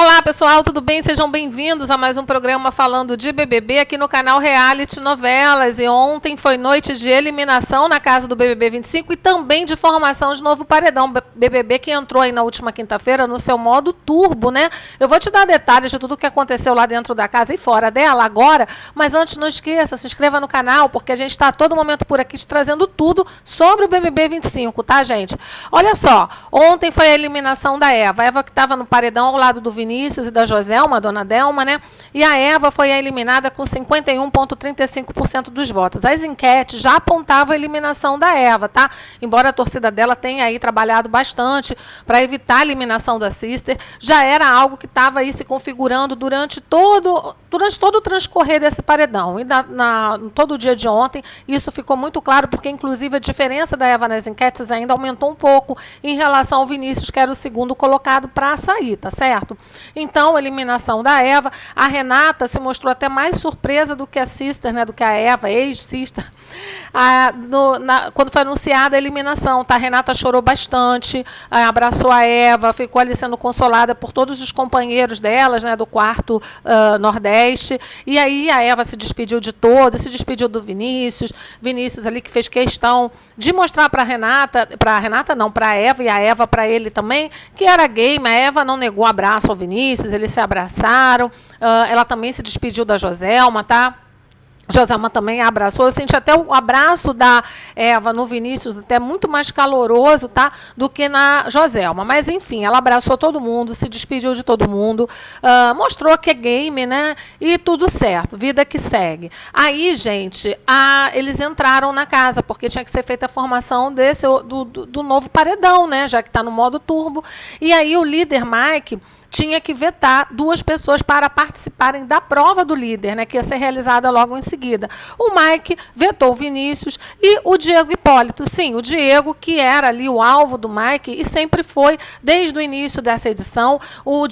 Olá, pessoal, tudo bem? Sejam bem-vindos a mais um programa falando de BBB aqui no canal Reality Novelas. E ontem foi noite de eliminação na casa do BBB 25 e também de formação de novo paredão. BBB que entrou aí na última quinta-feira no seu modo turbo, né? Eu vou te dar detalhes de tudo o que aconteceu lá dentro da casa e fora dela agora, mas antes não esqueça, se inscreva no canal, porque a gente está a todo momento por aqui te trazendo tudo sobre o BBB 25, tá, gente? Olha só, ontem foi a eliminação da Eva. A Eva que estava no paredão ao lado do Vinícius e da Joselma, a dona Delma, né? E a Eva foi a eliminada com 51,35% dos votos. As enquetes já apontavam a eliminação da Eva, tá? Embora a torcida dela tenha aí trabalhado bastante para evitar a eliminação da Sister, já era algo que estava aí se configurando durante todo o transcorrer desse paredão. E todo o dia de ontem, isso ficou muito claro, porque inclusive a diferença da Eva nas enquetes ainda aumentou um pouco em relação ao Vinícius, que era o segundo colocado para sair, tá certo? Então, a eliminação da Eva, a Renata se mostrou até mais surpresa do que a Sister, né, do que a Eva, ex-Sister, quando foi anunciada a eliminação, tá? A Renata chorou bastante, abraçou a Eva, ficou ali sendo consolada por todos os companheiros delas, né, do quarto Nordeste, e aí a Eva se despediu de todos, se despediu do Vinícius ali que fez questão de mostrar para a Eva e a Eva para ele também, que era gay, mas a Eva não negou abraço ao Vinícius, eles se abraçaram, ela também se despediu da Joselma, tá? Joselma também a abraçou. Eu senti até o abraço da Eva no Vinícius até muito mais caloroso, tá, do que na Joselma. Mas, enfim, ela abraçou todo mundo, se despediu de todo mundo, mostrou que é game, né? E tudo certo, vida que segue. Aí, gente, eles entraram na casa, porque tinha que ser feita a formação do novo paredão, né? Já que está no modo turbo. E aí o líder, Mike, tinha que vetar 2 pessoas para participarem da prova do líder, né, que ia ser realizada logo em seguida. O Mike vetou o Vinícius e o Diego Hipólito. Sim, o Diego, que era ali o alvo do Mike e sempre foi, desde o início dessa edição. O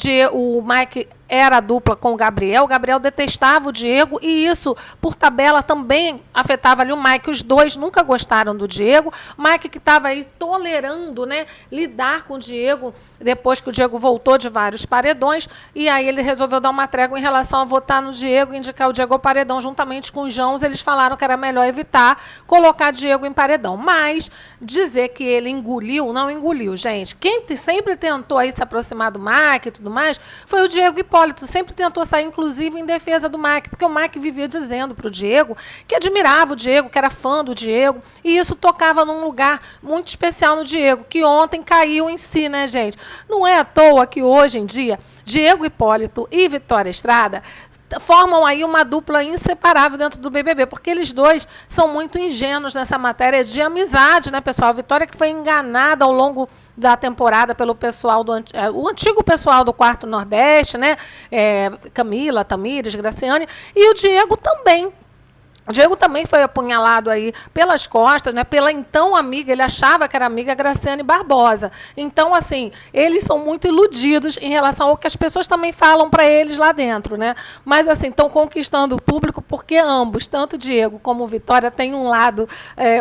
Mike era a dupla com o Gabriel detestava o Diego e isso, por tabela, também afetava ali o Mike. Os dois nunca gostaram do Diego. O Mike que estava aí tolerando, né, lidar com o Diego depois que o Diego voltou de vários paredões, e aí ele resolveu dar uma trégua em relação a votar no Diego e indicar o Diego ao paredão. Juntamente com os Joãos, eles falaram que era melhor evitar colocar Diego em paredão. Mas dizer que ele engoliu, não engoliu, gente. Quem sempre tentou aí se aproximar do Mike e tudo mais foi o Diego Hipólito. Sempre tentou sair, inclusive, em defesa do Mike, porque o Mike vivia dizendo para o Diego que admirava o Diego, que era fã do Diego, e isso tocava num lugar muito especial no Diego, que ontem caiu em si, né, gente? Não é à toa que hoje em dia Diego Hipólito e Vitória Estrada formam aí uma dupla inseparável dentro do BBB, porque eles dois são muito ingênuos nessa matéria de amizade, né, pessoal? A Vitória que foi enganada ao longo da temporada pelo pessoal o antigo pessoal do quarto Nordeste, né? Camila, Tamires, Graciane, e o Diego também. O Diego também foi apunhalado aí pelas costas, né, pela então amiga, ele achava que era amiga Graciane Barbosa. Então, assim, eles são muito iludidos em relação ao que as pessoas também falam para eles lá dentro, né? Mas, assim, estão conquistando o público porque ambos, tanto Diego como Vitória, têm um lado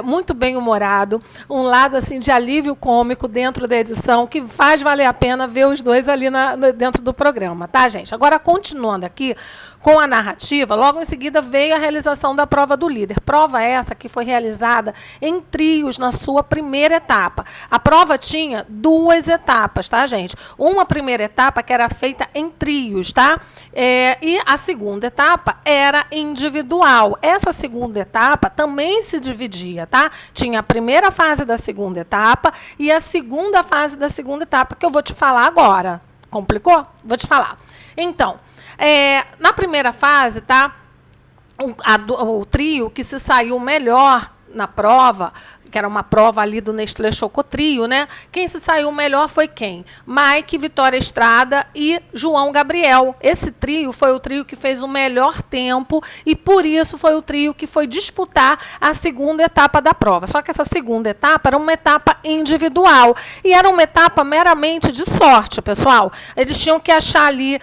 muito bem-humorado, um lado, assim, de alívio cômico dentro da edição, que faz valer a pena ver os dois ali dentro do programa, tá, gente? Agora, continuando aqui com a narrativa, logo em seguida veio a realização da prova do líder. Prova essa que foi realizada em trios na sua primeira etapa. A prova tinha 2 etapas, tá, gente? Uma primeira etapa que era feita em trios, tá? E a segunda etapa era individual. Essa segunda etapa também se dividia, tá? Tinha a primeira fase da segunda etapa e a segunda fase da segunda etapa, que eu vou te falar agora. Complicou? Vou te falar. Então, na primeira fase, tá? O trio que se saiu melhor na prova, que era uma prova ali do Nestlé Chocotrio, né? Quem se saiu melhor foi quem? Mike, Vitória Estrada e João Gabriel. Esse trio foi o trio que fez o melhor tempo e, por isso, foi o trio que foi disputar a segunda etapa da prova. Só que essa segunda etapa era uma etapa individual e era uma etapa meramente de sorte, pessoal. Eles tinham que achar ali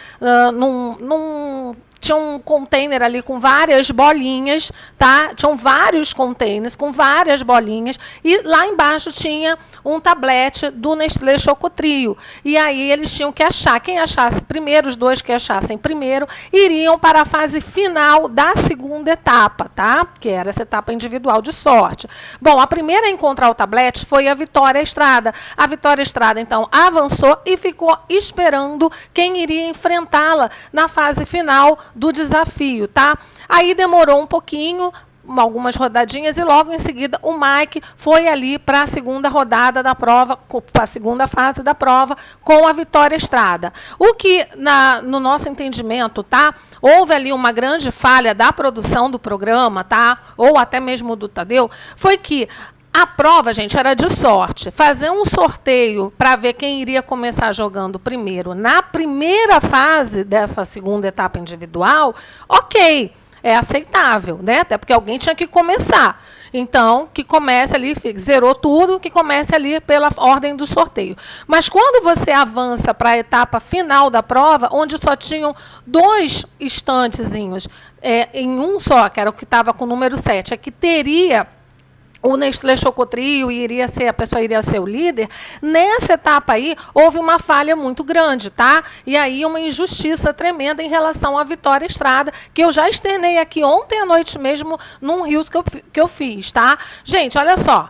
tinha um container ali com várias bolinhas, tá? Tinham vários containers com várias bolinhas, e lá embaixo tinha um tablete do Nestlé Chocotrio. E aí eles tinham que achar, quem achasse primeiro, os dois que achassem primeiro, iriam para a fase final da segunda etapa, tá? Que era essa etapa individual de sorte. Bom, a primeira a encontrar o tablete foi a Vitória Estrada. A Vitória Estrada, então, avançou e ficou esperando quem iria enfrentá-la na fase final do desafio, tá? Aí demorou um pouquinho, algumas rodadinhas, e logo em seguida o Mike foi ali para a segunda rodada da prova, para a segunda fase da prova, com a Vitória Estrada. O que, no nosso entendimento, tá? Houve ali uma grande falha da produção do programa, tá? Ou até mesmo do Tadeu, foi que a prova, gente, era de sorte. Fazer um sorteio para ver quem iria começar jogando primeiro na primeira fase dessa segunda etapa individual, ok, é aceitável, né? Até porque alguém tinha que começar. Então, que comece ali, zerou tudo, que comece ali pela ordem do sorteio. Mas quando você avança para a etapa final da prova, onde só tinham 2 estantezinhos, em um só, que era o que estava com o número 7, é que teria o Nestlé Chocotrio e a pessoa iria ser o líder, nessa etapa aí houve uma falha muito grande, tá? E aí uma injustiça tremenda em relação à Vitória Estrada, que eu já externei aqui ontem à noite mesmo num Reels que eu fiz, tá? Gente, olha só,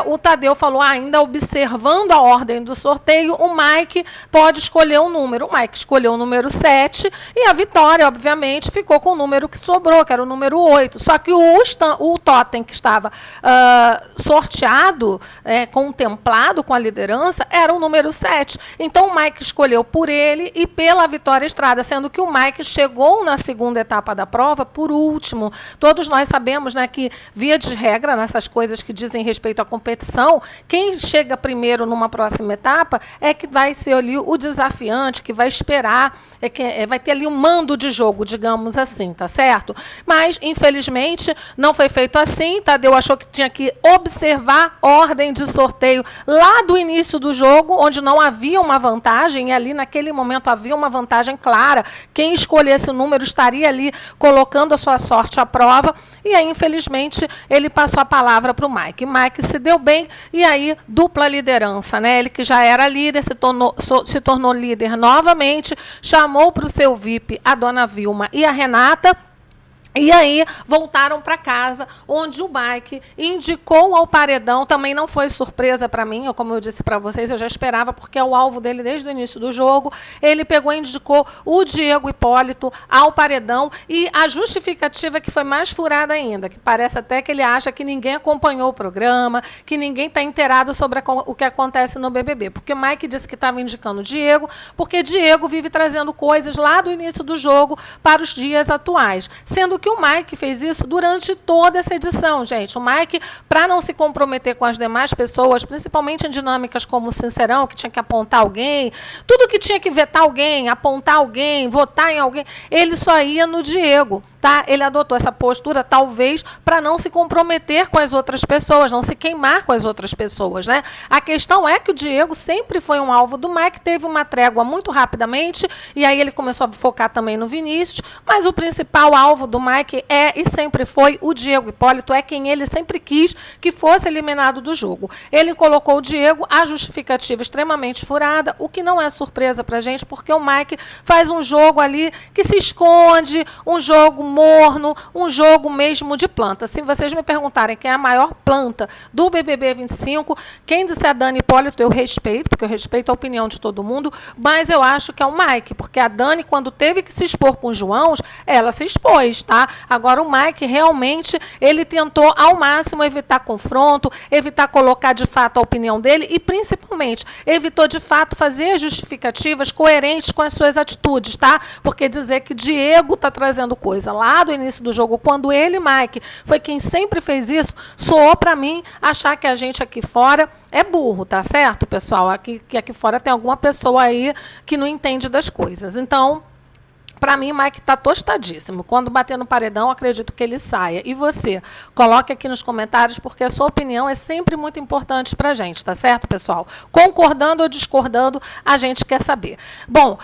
o Tadeu falou, ainda observando a ordem do sorteio, o Mike pode escolher um número. O Mike escolheu o número 7 e a Vitória, obviamente, ficou com o número que sobrou, que era o número 8. Só que o totem que estava sorteado, contemplado com a liderança, era o número 7. Então, o Mike escolheu por ele e pela Vitória Estrada, sendo que o Mike chegou na segunda etapa da prova por último. Todos nós sabemos, né, que, via de regra, nessas coisas que dizem respeito à competição, quem chega primeiro numa próxima etapa é que vai ser ali o desafiante, que vai esperar, vai ter ali um mando de jogo, digamos assim, tá certo? Mas, infelizmente, não foi feito assim. Tadeu achou que tinha que observar ordem de sorteio lá do início do jogo, onde não havia uma vantagem, e ali naquele momento havia uma vantagem clara. Quem escolhesse o número estaria ali colocando a sua sorte à prova, e aí, infelizmente, ele passou a palavra para o Mike. Mike se deu bem, e aí, dupla liderança, né? Ele que já era líder, se tornou líder novamente, chamou para o seu VIP a dona Vilma e a Renata. E aí voltaram para casa, onde o Mike indicou ao paredão. Também não foi surpresa para mim, como eu disse para vocês, eu já esperava, porque é o alvo dele desde o início do jogo. Ele pegou e indicou o Diego Hipólito ao paredão, e a justificativa que foi mais furada ainda, que parece até que ele acha que ninguém acompanhou o programa, que ninguém está inteirado sobre o que acontece no BBB. Porque o Mike disse que estava indicando o Diego, porque Diego vive trazendo coisas lá do início do jogo para os dias atuais. Sendo que o Mike fez isso durante toda essa edição, gente. O Mike, para não se comprometer com as demais pessoas, principalmente em dinâmicas como o Sincerão, que tinha que apontar alguém, tudo que tinha que vetar alguém, apontar alguém, votar em alguém, ele só ia no Diego. Tá? Ele adotou essa postura, talvez, para não se comprometer com as outras pessoas, não se queimar com as outras pessoas, né? A questão é que o Diego sempre foi um alvo do Mike, teve uma trégua muito rapidamente, e aí ele começou a focar também no Vinícius, mas o principal alvo do Mike é e sempre foi o Diego Hipólito, é quem ele sempre quis que fosse eliminado do jogo. Ele colocou o Diego, a justificativa extremamente furada, o que não é surpresa pra gente, porque o Mike faz um jogo ali que se esconde, um jogo morno, um jogo mesmo de planta. Se vocês me perguntarem quem é a maior planta do BBB 25, quem disser a Dani Hipólito, eu respeito, porque eu respeito a opinião de todo mundo, mas eu acho que é o Mike, porque a Dani, quando teve que se expor com os Joãos, ela se expôs, tá? Agora o Mike, realmente, ele tentou ao máximo evitar confronto, evitar colocar de fato a opinião dele e, principalmente, evitou de fato fazer justificativas coerentes com as suas atitudes, tá? Porque dizer que Diego tá trazendo coisa lá do início do jogo, quando ele, Mike, foi quem sempre fez isso, soou para mim achar que a gente aqui fora é burro, tá certo, pessoal? Que aqui fora tem alguma pessoa aí que não entende das coisas. Então, Para mim, Mike está tostadíssimo. Quando bater no paredão, acredito que ele saia. E você? Coloque aqui nos comentários, porque a sua opinião é sempre muito importante para a gente, tá certo, pessoal? Concordando ou discordando, a gente quer saber. Bom,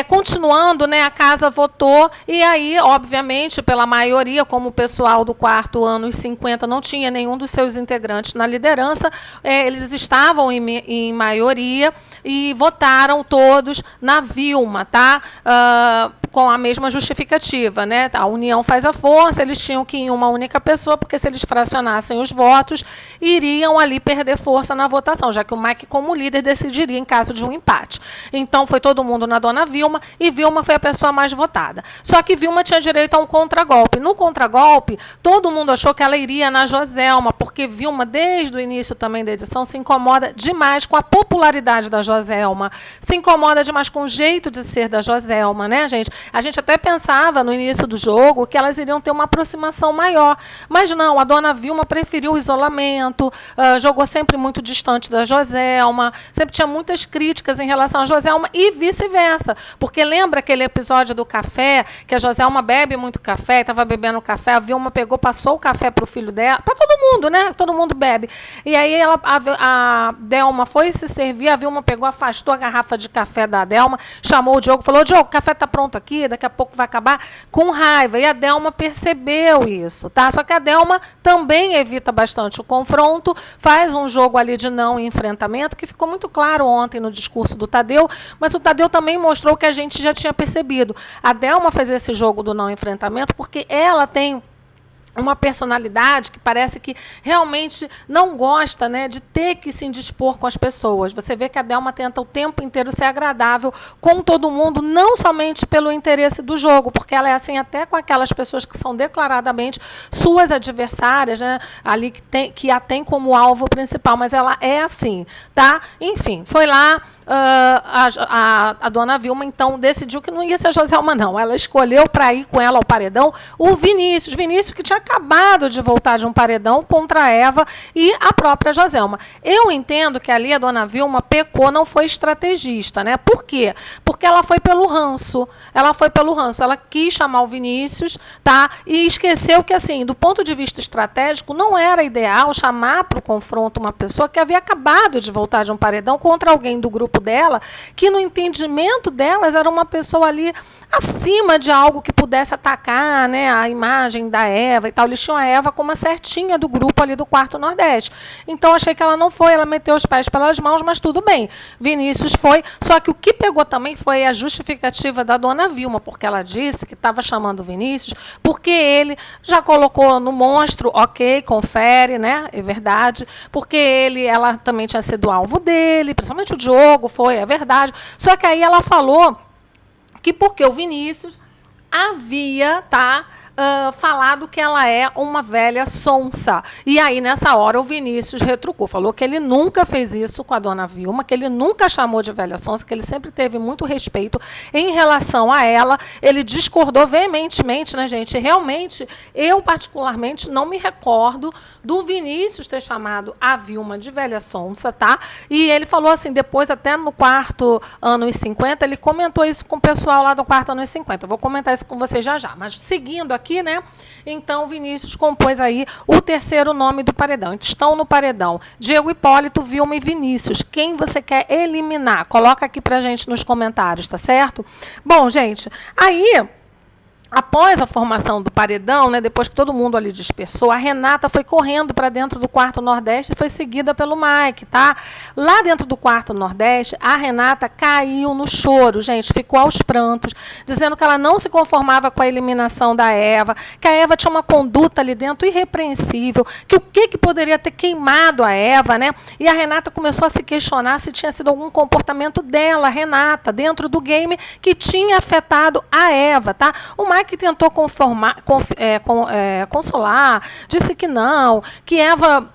continuando, né, a casa votou, e aí, obviamente, pela maioria, como o pessoal do quarto anos 50 não tinha nenhum dos seus integrantes na liderança, eles estavam em maioria e votaram todos na Vilma, tá? Com a mesma justificativa, né? A união faz a força, eles tinham que ir em uma única pessoa, porque se eles fracionassem os votos, iriam ali perder força na votação, já que o Mike, como líder, decidiria em caso de um empate. Então, foi todo mundo na dona Vilma, e Vilma foi a pessoa mais votada. Só que Vilma tinha direito a um contragolpe. No contragolpe, todo mundo achou que ela iria na Joselma, porque Vilma, desde o início também da edição, se incomoda demais com a popularidade da Joselma, se incomoda demais com o jeito de ser da Joselma, né, gente? A gente até pensava no início do jogo que elas iriam ter uma aproximação maior, mas não, a dona Vilma preferiu o isolamento, jogou sempre muito distante da Joselma, sempre tinha muitas críticas em relação a Joselma e vice-versa, porque lembra aquele episódio do café, que a Joselma bebe muito café, estava bebendo café, a Vilma pegou, passou o café para o filho dela, para todo mundo, né? Todo mundo bebe. E aí a Delma foi se servir, a Vilma pegou, afastou a garrafa de café da Delma, chamou o Diogo, falou: Diogo, o café está pronto aqui, daqui a pouco vai acabar, com raiva. E a Delma percebeu isso, tá? Só que a Delma também evita bastante o confronto, faz um jogo ali de não enfrentamento, que ficou muito claro ontem no discurso do Tadeu, mas o Tadeu também mostrou o que a gente já tinha percebido. A Delma faz esse jogo do não enfrentamento porque ela tem uma personalidade que parece que realmente não gosta, né, de ter que se indispor com as pessoas. Você vê que a Delma tenta o tempo inteiro ser agradável com todo mundo, não somente pelo interesse do jogo, porque ela é assim até com aquelas pessoas que são declaradamente suas adversárias, né, ali que a tem como alvo principal, mas ela é assim, tá? Enfim, foi lá. A dona Vilma, então, decidiu que não ia ser a Joselma, não. Ela escolheu para ir com ela ao paredão o Vinícius. Vinícius, que tinha acabado de voltar de um paredão contra a Eva e a própria Joselma. Eu entendo que ali a dona Vilma pecou, não foi estrategista, né? Por quê? Porque ela foi pelo ranço. Ela quis chamar o Vinícius, tá? E esqueceu que, assim, do ponto de vista estratégico, não era ideal chamar para o confronto uma pessoa que havia acabado de voltar de um paredão contra alguém do grupo dela, que no entendimento delas era uma pessoa ali acima de algo que pudesse atacar, né, a imagem da Eva e tal. Eles tinham a Eva como a certinha do grupo ali do quarto Nordeste. Então, achei que ela não foi, ela meteu os pés pelas mãos, mas tudo bem. Vinícius foi, só que o que pegou também foi a justificativa da dona Vilma, porque ela disse que estava chamando o Vinícius porque ele já colocou no monstro, ok, confere, né, é verdade, porque ela também tinha sido alvo dele, principalmente o Diogo, é verdade. Só que aí ela falou que porque o Vinícius havia, falado que ela é uma velha sonsa. E aí, nessa hora, o Vinícius retrucou. Falou que ele nunca fez isso com a dona Vilma, que ele nunca chamou de velha sonsa, que ele sempre teve muito respeito em relação a ela. Ele discordou veementemente, né, gente? Realmente, eu, particularmente, não me recordo do Vinícius ter chamado a Vilma de velha sonsa, tá? E ele falou assim, depois, até no quarto anos 50, ele comentou isso com o pessoal lá do quarto anos 50. Vou comentar isso com vocês já já. Mas, seguindo aqui, né? Então, Vinícius compôs aí o terceiro nome do paredão. Estão no paredão Diego Hipólito, Vilma e Vinícius. Quem você quer eliminar? Coloca aqui pra gente nos comentários, tá certo? Bom, gente, aí, após a formação do paredão, né, depois que todo mundo ali dispersou, a Renata foi correndo para dentro do quarto Nordeste e foi seguida pelo Mike, tá? Lá dentro do quarto Nordeste, a Renata caiu no choro, gente, ficou aos prantos, dizendo que ela não se conformava com a eliminação da Eva, que a Eva tinha uma conduta ali dentro irrepreensível, que o que poderia ter queimado a Eva, né? E a Renata começou a se questionar se tinha sido algum comportamento dela, Renata, dentro do game, que tinha afetado a Eva, tá? O Mike tentou consolar, disse que não, que Eva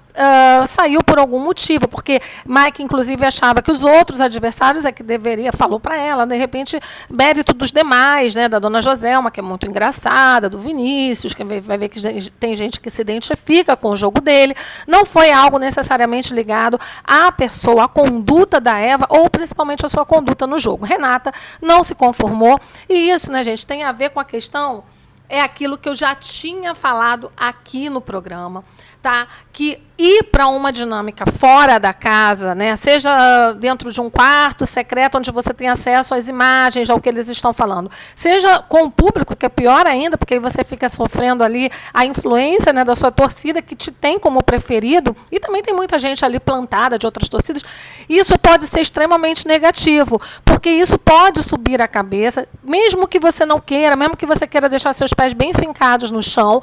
saiu por algum motivo, porque Mike, inclusive, achava que os outros adversários é que deveria, falou para ela, de repente, mérito dos demais, né, da dona Joselma, que é muito engraçada, do Vinícius, que vai ver que tem gente que se identifica com o jogo dele. Não foi algo necessariamente ligado à pessoa, à conduta da Eva, ou principalmente a sua conduta no jogo. Renata não se conformou, e isso, né, gente, tem a ver com a questão, é aquilo que eu já tinha falado aqui no programa, tá? Que ir para uma dinâmica fora da casa, né, seja dentro de um quarto secreto onde você tem acesso às imagens, ao que eles estão falando, seja com o público, que é pior ainda, porque aí você fica sofrendo ali a influência, né, da sua torcida, que te tem como preferido, e também tem muita gente ali plantada de outras torcidas. Isso pode ser extremamente negativo, porque isso pode subir a cabeça, mesmo que você não queira, mesmo que você queira deixar seus pés bem fincados no chão.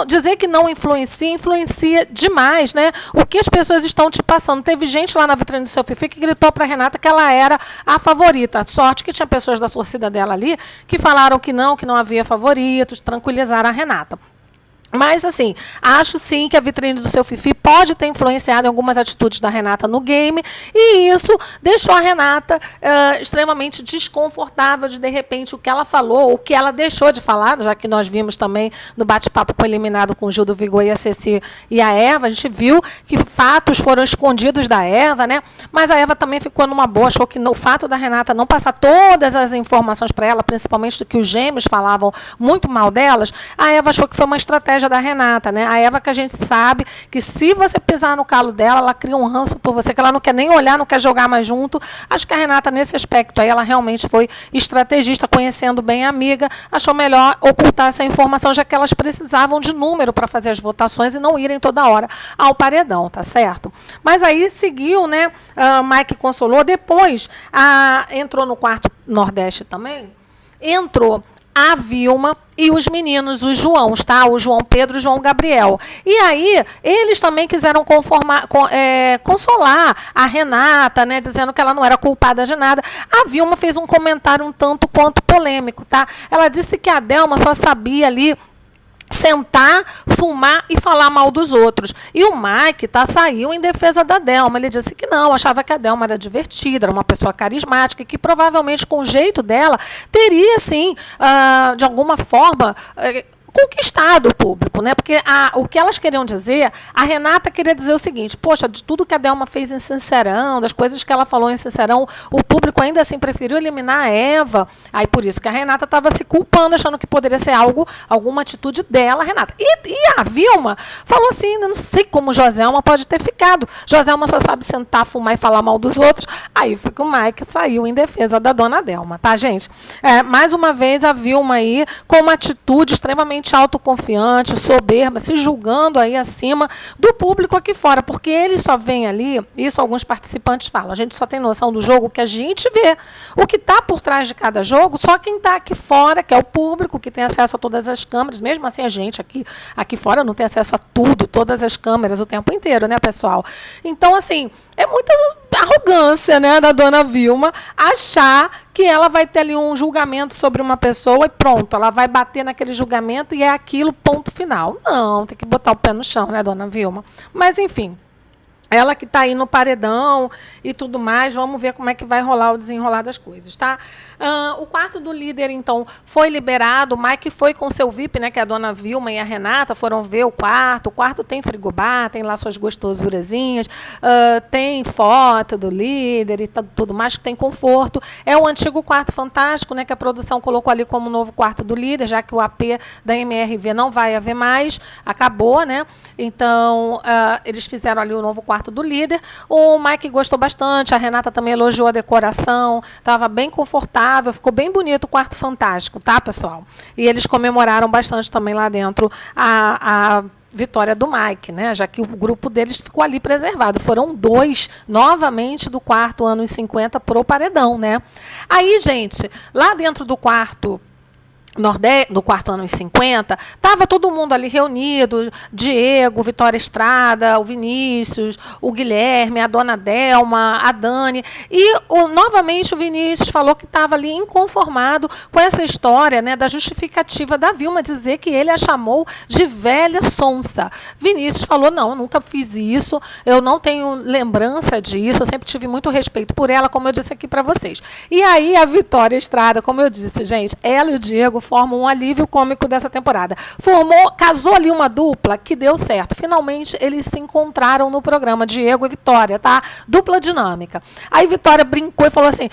Dizer que não influencia demais, né? O que as pessoas estão te passando. Teve gente lá na vitrine do Seu Fifi que gritou para a Renata que ela era a favorita. Sorte que tinha pessoas da torcida dela ali que falaram que não havia favoritos, tranquilizaram a Renata. Mas, assim, acho sim que a vitrine do Seu Fifi pode ter influenciado em algumas atitudes da Renata no game, e isso deixou a Renata extremamente desconfortável de repente, o que ela falou, o que ela deixou de falar, já que nós vimos também no bate-papo com o eliminado com o Gil do Vigor e a Ceci e a Eva, a gente viu que fatos foram escondidos da Eva, né? Mas a Eva também ficou numa boa, achou que o fato da Renata não passar todas as informações para ela, principalmente do que os gêmeos falavam muito mal delas, a Eva achou que foi uma estratégia da Renata, né? A Eva, que a gente sabe que se você pisar no calo dela, ela cria um ranço por você, que ela não quer nem olhar, não quer jogar mais junto. Acho que a Renata, nesse aspecto aí, ela realmente foi estrategista, conhecendo bem a amiga, achou melhor ocultar essa informação, já que elas precisavam de número para fazer as votações e não irem toda hora ao paredão, tá certo? Mas aí seguiu, né? Mike consolou, depois entrou no quarto Nordeste também, entrou a Vilma e os meninos, os Joãos, tá? O João Pedro e o João Gabriel. E aí, eles também quiseram consolar a Renata, né? Dizendo que ela não era culpada de nada. A Vilma fez um comentário um tanto quanto polêmico, tá? Ela disse que a Delma só sabia ali sentar, fumar e falar mal dos outros. E o Mike saiu em defesa da Delma. Ele disse que não, achava que a Delma era divertida, era uma pessoa carismática, e que provavelmente com o jeito dela teria, sim, de alguma forma, conquistado o público, né? Porque o que elas queriam dizer, a Renata queria dizer o seguinte: poxa, de tudo que a Delma fez em Sincerão, das coisas que ela falou em Sincerão, o público ainda assim preferiu eliminar a Eva. Aí por isso que a Renata estava se culpando, achando que poderia ser alguma atitude dela, Renata. E a Vilma falou assim: não sei como Joselma pode ter ficado. Joselma só sabe sentar, fumar e falar mal dos outros. Aí foi que o Mike saiu em defesa da dona Delma, tá, gente? Mais uma vez a Vilma aí com uma atitude extremamente autoconfiante, soberba, se julgando aí acima do público aqui fora, porque eles só veem ali, isso alguns participantes falam, a gente só tem noção do jogo que a gente vê. O que está por trás de cada jogo, só quem está aqui fora, que é o público, que tem acesso a todas as câmeras, mesmo assim a gente aqui fora não tem acesso a tudo, todas as câmeras o tempo inteiro, né, pessoal? Então, assim, é muita arrogância, né, da dona Vilma achar que ela vai ter ali um julgamento sobre uma pessoa e pronto, ela vai bater naquele julgamento e é aquilo, ponto final. Não, tem que botar o pé no chão, né, dona Vilma? Mas, enfim, ela que está aí no paredão e tudo mais, vamos ver como é que vai rolar o desenrolar das coisas, tá? O quarto do líder, então, foi liberado. O Mike foi com seu VIP, né, que é a dona Vilma e a Renata foram ver o quarto. O quarto tem frigobar, tem lá suas gostosurazinhas, tem foto do líder e tudo mais, que tem conforto. É o antigo quarto fantástico, né, que a produção colocou ali como novo quarto do líder, já que o AP da MRV não vai haver mais, acabou, né? Então, eles fizeram ali o novo quarto do líder. O Mike gostou bastante, a Renata também elogiou a decoração, estava bem confortável, ficou bem bonito o quarto fantástico, tá, pessoal? E eles comemoraram bastante também lá dentro a vitória do Mike, né? Já que o grupo deles ficou ali preservado. Foram 2, novamente, do quarto anos 50 pro paredão, né? Aí, gente, lá dentro do quarto no quarto ano 50, estava todo mundo ali reunido, Diego, Vitória Estrada, o Vinícius, o Guilherme, a dona Delma, a Dani, e novamente o Vinícius falou que estava ali inconformado com essa história, né, da justificativa da Vilma dizer que ele a chamou de velha sonsa. Vinícius falou, não, eu nunca fiz isso, eu não tenho lembrança disso, eu sempre tive muito respeito por ela, como eu disse aqui para vocês. E aí a Vitória Estrada, como eu disse, gente, ela e o Diego formam um alívio cômico dessa temporada. Casou ali uma dupla que deu certo. Finalmente, eles se encontraram no programa, Diego e Vitória, tá? Dupla dinâmica. Aí Vitória brincou e falou assim,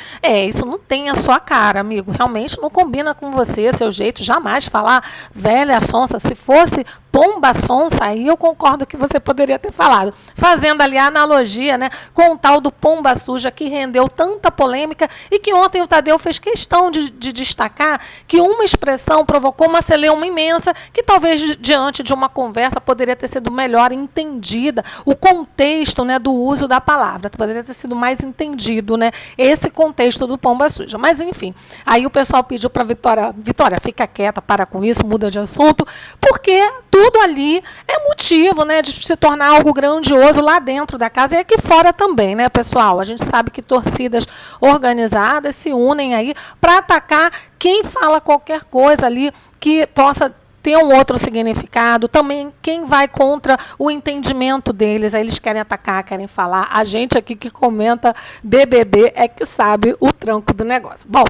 isso não tem a sua cara, amigo. Realmente não combina com você, seu jeito. Jamais falar velha sonsa. Se fosse pomba sonsa, aí eu concordo que você poderia ter falado. Fazendo ali a analogia, né, com o tal do pomba suja que rendeu tanta polêmica e que ontem o Tadeu fez questão de destacar que uma expressão provocou uma celeuma imensa que talvez diante de uma conversa poderia ter sido melhor entendida, o contexto, né, do uso da palavra, poderia ter sido mais entendido, né, esse contexto do pomba suja. Mas, enfim, aí o pessoal pediu para Vitória, fica quieta, para com isso, muda de assunto, porque tudo ali é motivo, né, de se tornar algo grandioso lá dentro da casa e aqui fora também, né, pessoal? A gente sabe que torcidas organizadas se unem aí para atacar quem fala qualquer coisa ali que possa ter um outro significado, também quem vai contra o entendimento deles, aí eles querem atacar, querem falar. A gente aqui que comenta BBB é que sabe o tranco do negócio. Bom,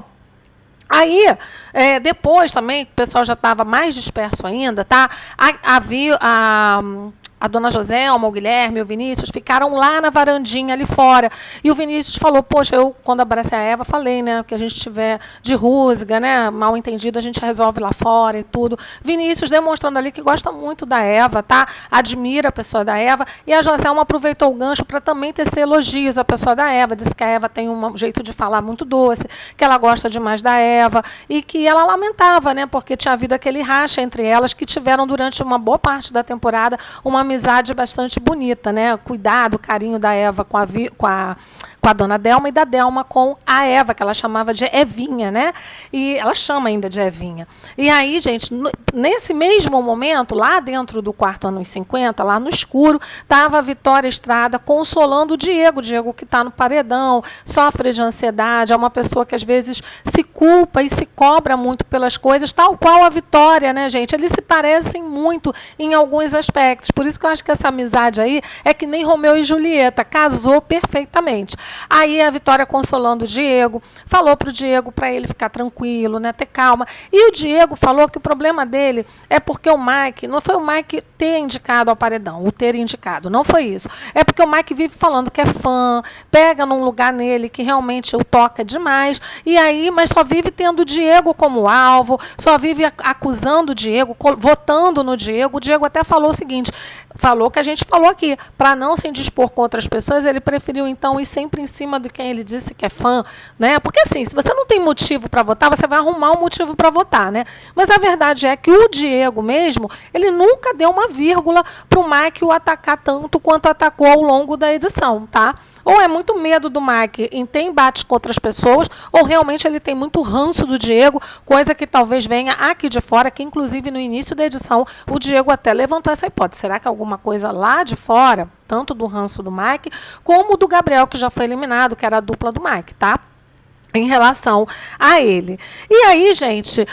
aí, depois também, o pessoal já estava mais disperso ainda, tá? A dona Joselma, o Guilherme, o Vinícius ficaram lá na varandinha ali fora. E o Vinícius falou, poxa, eu, quando abracei a Eva, falei, né, que a gente tiver de rusga, né, mal entendido, a gente resolve lá fora e tudo. Vinícius demonstrando ali que gosta muito da Eva, tá? Admira a pessoa da Eva. E a Joselma aproveitou o gancho para também tecer elogios à pessoa da Eva. Disse que a Eva tem um jeito de falar muito doce, que ela gosta demais da Eva e que ela lamentava, né, porque tinha havido aquele racha entre elas que tiveram durante uma boa parte da temporada uma amizade bastante bonita, né? Cuidado, carinho da Eva com a dona Delma e da Delma com a Eva, que ela chamava de Evinha, né? E ela chama ainda de Evinha. E aí, gente, nesse mesmo momento, lá dentro do quarto anos 50, lá no escuro, estava a Vitória Estrada consolando o Diego que está no paredão, sofre de ansiedade, é uma pessoa que às vezes se culpa e se cobra muito pelas coisas, tal qual a Vitória, né, gente? Eles se parecem muito em alguns aspectos, por isso que eu acho que essa amizade aí é que nem Romeu e Julieta, casou perfeitamente. Aí a Vitória consolando o Diego, falou para o Diego para ele ficar tranquilo, né, ter calma. E o Diego falou que o problema dele é porque o Mike, não foi o Mike ter indicado ao paredão, o ter indicado, não foi isso. É porque o Mike vive falando que é fã, pega num lugar nele que realmente o toca demais, e aí, mas só vive tendo o Diego como alvo, só vive acusando o Diego, votando no Diego. O Diego até falou o seguinte, falou que a gente falou aqui, para não se indispor com outras pessoas, ele preferiu então ir sempre em cima de quem ele disse que é fã, né? Porque assim, se você não tem motivo para votar, você vai arrumar um motivo para votar, né? Mas a verdade é que o Diego mesmo, ele nunca deu uma vírgula para o Mike o atacar tanto quanto atacou ao longo da edição, tá? Ou é muito medo do Mike em ter embates com outras pessoas, ou realmente ele tem muito ranço do Diego, coisa que talvez venha aqui de fora, que inclusive no início da edição o Diego até levantou essa hipótese. Será que alguma coisa lá de fora, tanto do ranço do Mike, como do Gabriel, que já foi eliminado, que era a dupla do Mike, tá? Em relação a ele. E aí, gente,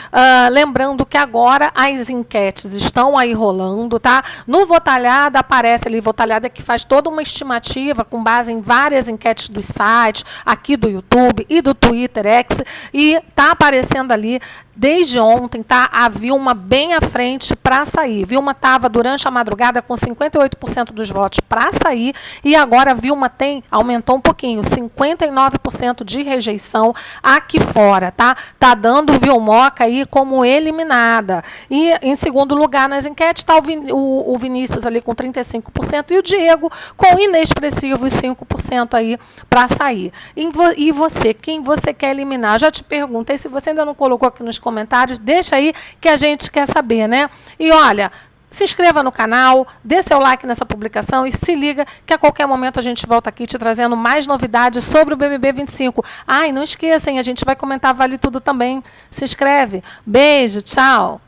lembrando que agora as enquetes estão aí rolando, tá? No Votalhada aparece ali, Votalhada que faz toda uma estimativa com base em várias enquetes dos sites, aqui do YouTube e do Twitter X, e tá aparecendo ali desde ontem, tá? A Vilma bem à frente para sair. Vilma estava durante a madrugada com 58% dos votos para sair e agora a Vilma aumentou um pouquinho, 59% de rejeição aqui fora, tá? Tá dando Vilmoca aí como eliminada. E em segundo lugar nas enquetes está o Vinícius ali com 35% e o Diego com inexpressivos 5% aí para sair. E você, quem você quer eliminar? Já te perguntei, se você ainda não colocou aqui nos comentários, deixa aí que a gente quer saber, né? E olha, se inscreva no canal, dê seu like nessa publicação e se liga que a qualquer momento a gente volta aqui te trazendo mais novidades sobre o BBB 25. Ah, e não esqueçam, a gente vai comentar Vale Tudo também. Se inscreve. Beijo, tchau.